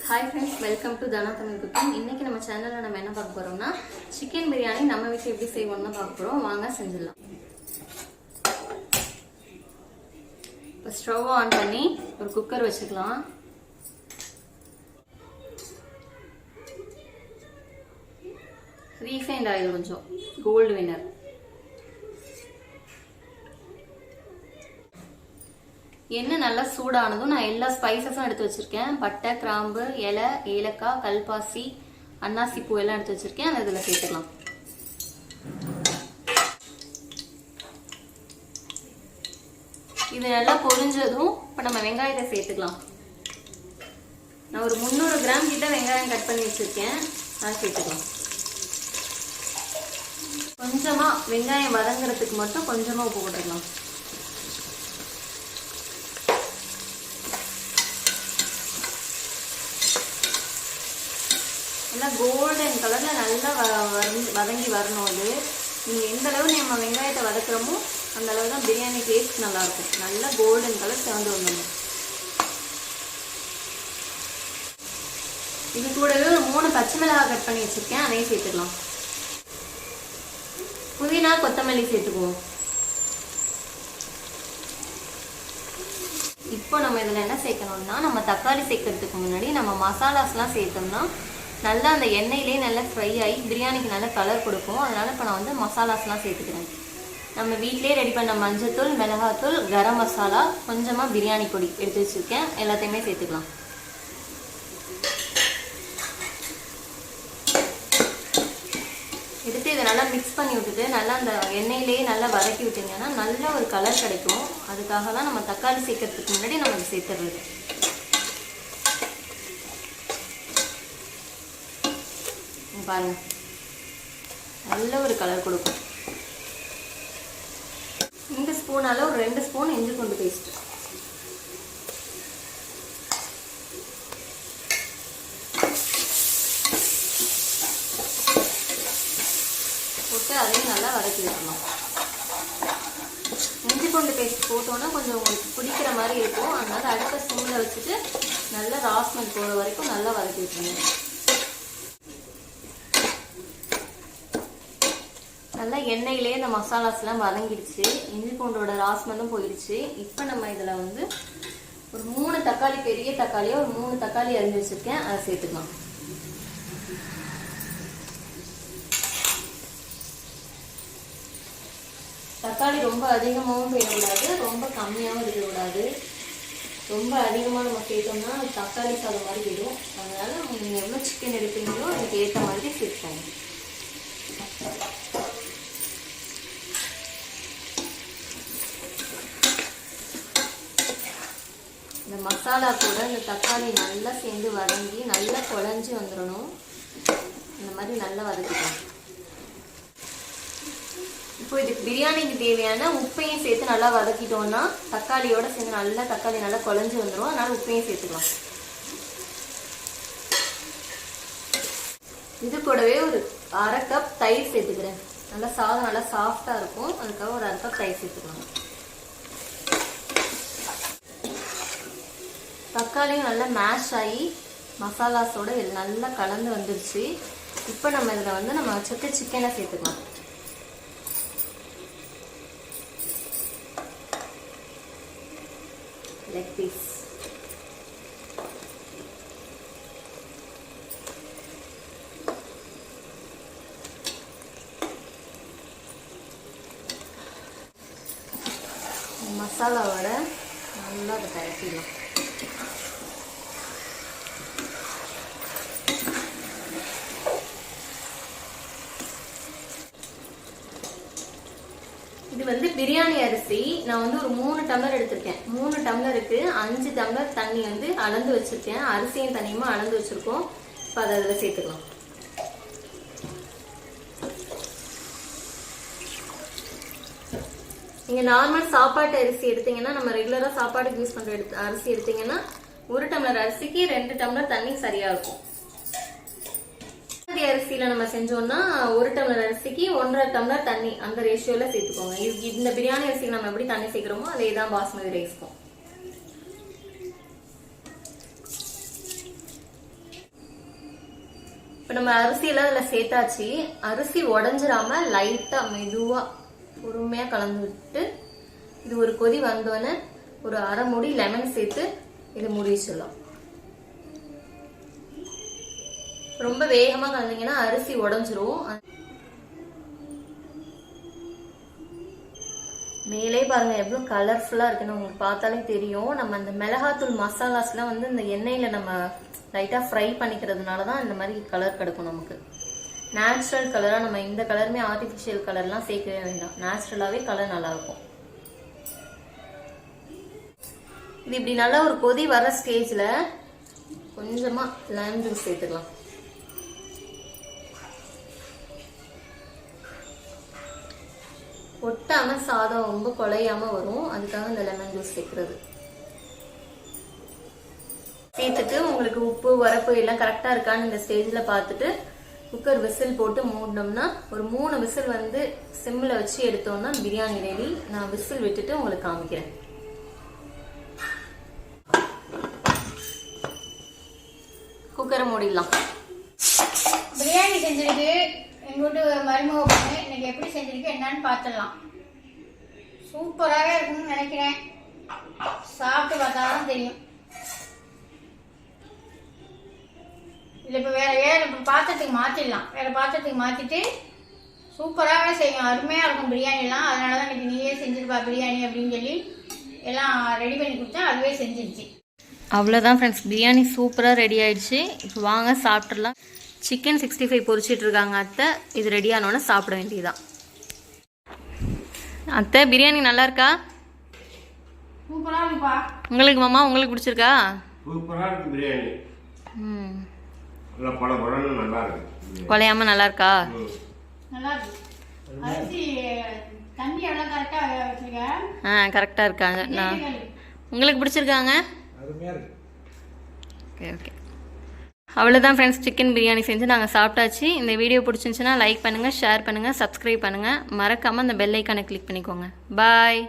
Hi friends, welcome to Dhana Tamil cooking. இன்னைக்கு நம்ம சேனலில் நம்ம என்ன பார்க்க போறோம்னா சிக்கன் பிரியாணி நம்ம வீட்டில் எப்படி செய்வோம்னு தான் பார்க்க போகிறோம். வாங்க செஞ்சிடலாம். இப்போ ஸ்டவ் ஆன் பண்ணி ஒரு குக்கர் வச்சுக்கலாம். ரீஃபைண்ட் ஆயில் கொஞ்சம், கோல்டு வின்னர். எண்ணெய் நல்லா சூடானதும் நான் எல்லா ஸ்பைசஸும் எடுத்து வச்சிருக்கேன். பட்டை, கிராம்பு, இலை, ஏலக்காய், கல்பாசி, அன்னாசி பூ எல்லாம் எடுத்து வச்சிருக்கேன். அதை இதில் சேர்த்துக்கலாம். இது நல்லா பொரிஞ்சதும் இப்போ நம்ம வெங்காயத்தை சேர்த்துக்கலாம். நான் ஒரு 300 கிராம் கிட்ட வெங்காயம் கட் பண்ணி வச்சிருக்கேன். அதை சேர்த்துக்கலாம். கொஞ்சமா வெங்காயம் வதங்குறதுக்கு மட்டும் கொஞ்சமா உப்பு போட்டுக்கலாம். நல்லா கோல்டன் கலர்ல நல்லா வதங்கி வரணும். அது நீங்கள் எந்த அளவு நம்ம வெங்காயத்தை வதக்குறோமோ அந்த அளவு தான் பிரியாணி டேஸ்ட் நல்லா இருக்கும். நல்லா கோல்டன் கலர் சேர்ந்து வந்துடணும். இது கூடவே ஒரு 3 பச்சை மிளகாய் கட் பண்ணி வச்சிருக்கேன். அதையும் சேர்த்துக்கலாம். புதினா, கொத்தமல்லி சேர்த்துக்குவோம். இப்போ நம்ம இதில் என்ன சேர்க்கணும்னா, நம்ம தக்காளி சேர்க்கறதுக்கு முன்னாடி நம்ம மசாலாஸ்லாம் சேர்த்தோம்னா நல்லா அந்த எண்ணெயிலே நல்லா ஃப்ரை ஆகி பிரியாணிக்கு நல்ல கலர் கொடுக்கும். அதனால் இப்போ நான் வந்து மசாலாஸ்லாம் சேர்த்துக்கிறேன். நம்ம வீட்டிலே ரெடி பண்ண மஞ்சத்தூள், மிளகாத்தூள், கரம் மசாலா, கொஞ்சமாக பிரியாணி பொடி எடுத்து வச்சுருக்கேன். எல்லாத்தையுமே சேர்த்துக்கலாம். எடுத்து இதை நல்லா மிக்ஸ் பண்ணி விட்டுட்டு நல்லா அந்த எண்ணெயிலேயே நல்லா வதக்கி விட்டிங்கன்னா நல்ல ஒரு கலர் கிடைக்கும். அதுக்காக தான் நம்ம தக்காளி சேர்க்கறதுக்கு முன்னாடி நம்ம இதை சேர்த்துறது. பாருங்க, நல்ல ஒரு கலர் கொடுக்கும். இந்த ஸ்பூனால ஒரு 2 ஸ்பூன் இஞ்சி பூண்டு பேஸ்ட் போட்டு அதையும் நல்லா வதக்கி விடணும். இஞ்சி பூண்டு பேஸ்ட் போட்டோன்னா கொஞ்சம் உங்களுக்கு பிடிக்கிற மாதிரி இருக்கும். அதனால அடுத்த ஸ்பூனில் வச்சுட்டு நல்லா ராஸ்மெல் போகிற வரைக்கும் நல்லா வதக்கி விட்டுருங்க. நல்லா எண்ணெயிலேயே இந்த மசாலாஸ்லாம் வதங்கிடுச்சு. இஞ்சி பூண்டோட ராஸ்மெல்லும் போயிடுச்சு. இப்போ நம்ம இதில் வந்து ஒரு 3 தக்காளி, பெரிய தக்காளியோ ஒரு 3 தக்காளி அரிஞ்சு வச்சுருக்கேன். அதை சேர்த்துக்கலாம். தக்காளி ரொம்ப அதிகமாகவும் போயிடக்கூடாது, ரொம்ப கம்மியாகவும் இருக்கக்கூடாது. ரொம்ப அதிகமாக நம்ம சேர்த்தோம்னா தக்காளி சாதம் மாதிரி போயிடும். அதனால நீங்கள் எவ்வளோ சிக்கன் எடுப்பீங்களோ அதுக்கு ஏற்ற மாதிரி சேர்த்துக்கோங்க. இந்த மசாலா கூட இந்த தக்காளி நல்லா சேர்ந்து வதங்கி நல்லா குழஞ்சி வந்துடணும். இந்த மாதிரி நல்லா வதக்கிக்கலாம். இப்போ இதுக்கு பிரியாணிக்கு தேவையான உப்பையும் சேர்த்து நல்லா வதக்கிட்டோம்னா தக்காளியோட சேர்ந்து நல்லா தக்காளி நல்லா குழஞ்சி வந்துடும். அதனால உப்பையும் சேர்த்துக்கலாம். இது கூடவே ஒரு 1/2 கப் தயிர் சேர்த்துக்கிறேன். நல்லா சாதம் நல்லா சாஃப்டா இருக்கும். அதுக்காக ஒரு 1/2 கப் தயிர் சேர்த்துக்கலாம். தக்காளியும் நல்லா மேஷ் ஆகி மசாலாஸோட நல்லா கலந்து வந்துருச்சு. இப்போ நம்ம இதில் வந்து நம்ம வச்சுட்டு சிக்கனை சேர்த்துக்கலாம். லெக் பீஸ் மசாலாவோட நல்லா அதை தயாரிக்கலாம். இது வந்து பிரியாணி அரிசி. நான் வந்து ஒரு 3 டம்ளர் எடுத்திருக்கேன். 3 டம்ளருக்கு 5 டம்ளர் தண்ணி வந்து அளந்து வச்சிருக்கேன். அரிசியும் தண்ணியுமா அளந்து வச்சிருக்கோம். இப்போ அதை அதில் சேர்த்துக்கலாம். நீங்கள் நார்மல் சாப்பாட்டு அரிசி எடுத்தீங்கன்னா, நம்ம ரெகுலராக சாப்பாட்டுக்கு யூஸ் பண்ணுற அரிசி எடுத்தீங்கன்னா 1 டம்ளர் அரிசிக்கு 2 டம்ளர் தண்ணி சரியா இருக்கும். அரிசியில நம்ம செஞ்சோம்னா 1 டம்ளர் அரிசிக்கு 1.5 டம்ளர் தண்ணி அந்த ரேஷியோல சேர்த்துக்கோங்க. இந்த பிரியாணி அரிசிக்கு நம்ம எப்படி தண்ணி சேர்க்கிறோமோ அதே தான் பாஸ்மதி ரைஸ்க்கும். இப்போ நம்ம அரிசியெல்லாம் அதில் சேர்த்தாச்சு. அரிசி உடஞ்சிடாம லைட்டாக மெதுவாக பொறுமையாக கலந்து விட்டு இது ஒரு கொதி வந்தோடனே ஒரு அரை மூடி லெமன் சேர்த்து இது மூடி வச்சிடலாம். ரொம்ப வேகமாக கலந்தீங்கன்னா அரிசி உடஞ்சிரும். மேலே பாருங்க எவ்வளோ கலர்ஃபுல்லாக இருக்குன்னு உங்களுக்கு பார்த்தாலே தெரியும். நம்ம அந்த மிளகாத்தூள் மசாலாஸ்லாம் வந்து இந்த எண்ணெயில் நம்ம லைட்டாக ஃப்ரை பண்ணிக்கிறதுனால தான் இந்த மாதிரி கலர் கிடைக்கும் நமக்கு. நேச்சுரல் கலராக நம்ம இந்த கலருமே ஆர்டிஃபிஷியல் கலர்லாம் சேர்க்கவே வேண்டாம். நேச்சுரலாகவே கலர் நல்லாயிருக்கும். இது இப்படி நல்லா ஒரு கொதி வர ஸ்டேஜில் கொஞ்சமாக லெமன் ஜூஸ் சேர்த்துக்கலாம். ஒட்டாம சாதம் ரொம்ப குழையாம வரும், அதுக்காக இந்த லெமன் ஜூஸ் சேர்க்கறது. சேர்த்துட்டு உங்களுக்கு உப்பு உரப்பு எல்லாம் கரெக்டா இருக்கான்னு இந்த ஸ்டேஜ்ல பார்த்துட்டு குக்கர் விசில் போட்டு மூடினோம்னா ஒரு 3 விசில் வந்து சிம்மில் வச்சு எடுத்தோம்னா பிரியாணி ரெடி. நான் விசில் விட்டுட்டு உங்களுக்கு காமிக்கிறேன். குக்கரை மூடிடலாம். பிரியாணி செஞ்சிருக்கு எங்கள் வீட்டு மருமக பொண்ணு. இன்னைக்கு எப்படி செஞ்சிருக்கு என்னன்னு பார்த்துடலாம். சூப்பராகவே இருக்கும்னு நினைக்கிறேன். சாப்பிட்டு பார்த்தாதான் தெரியும். இல்லை இப்போ வேறு பாத்திரத்துக்கு மாற்றிடலாம். வேறு பாத்திரத்துக்கு மாற்றிட்டு சூப்பராகவே செய்யும். அருமையாக இருக்கும் பிரியாணிலாம். அதனால தான் இன்னைக்கு நீயே செஞ்சிருப்பா பிரியாணி அப்படின்னு சொல்லி எல்லாம் ரெடி பண்ணி கொடுத்தேன். அதுவே செஞ்சிருச்சு. அவ்வளோதான் ஃப்ரெண்ட்ஸ், பிரியாணி சூப்பராக ரெடி ஆயிடுச்சு. இப்போ வாங்க சாப்பிட்றலாம். சிக்கன் 65 பொரிச்சிட்டு இருக்காங்க அத்தை. இது ரெடி ஆனோன்னு சாப்பிட வேண்டியதுதான். அத்தை பிரியாணி நல்லா இருக்கா? சூப்பராக இருக்குப்பா. உங்களுக்கு மாமா உங்களுக்கு பிடிச்சிருக்கா? சூப்பராக இருக்கு பிரியாணி. நல்லா பழபழன்னு நல்லா இருக்கு. குழையாம நல்லா இருக்கா? நல்லா இருக்கு. அரிசி தண்ணி எவ்வளோ கரெக்டாக வச்சுருக்கேன். கரெக்டாக இருக்காங்க. நான் உங்களுக்கு பிடிச்சிருக்காங்க? Okay okay. அவ்வளோதான் ஃப்ரெண்ட்ஸ், சிக்கன் பிரியாணி செஞ்சு நாங்கள் சாப்பிட்டாச்சு. இந்த வீடியோ பிடிச்சிருந்துச்சுன்னா லைக் பண்ணுங்கள், ஷேர் பண்ணுங்கள், சப்ஸ்கிரைப் பண்ணுங்கள். மறக்காமல் அந்த பெல் ஐக்கானை கிளிக் பண்ணிக்கோங்க. பாய்.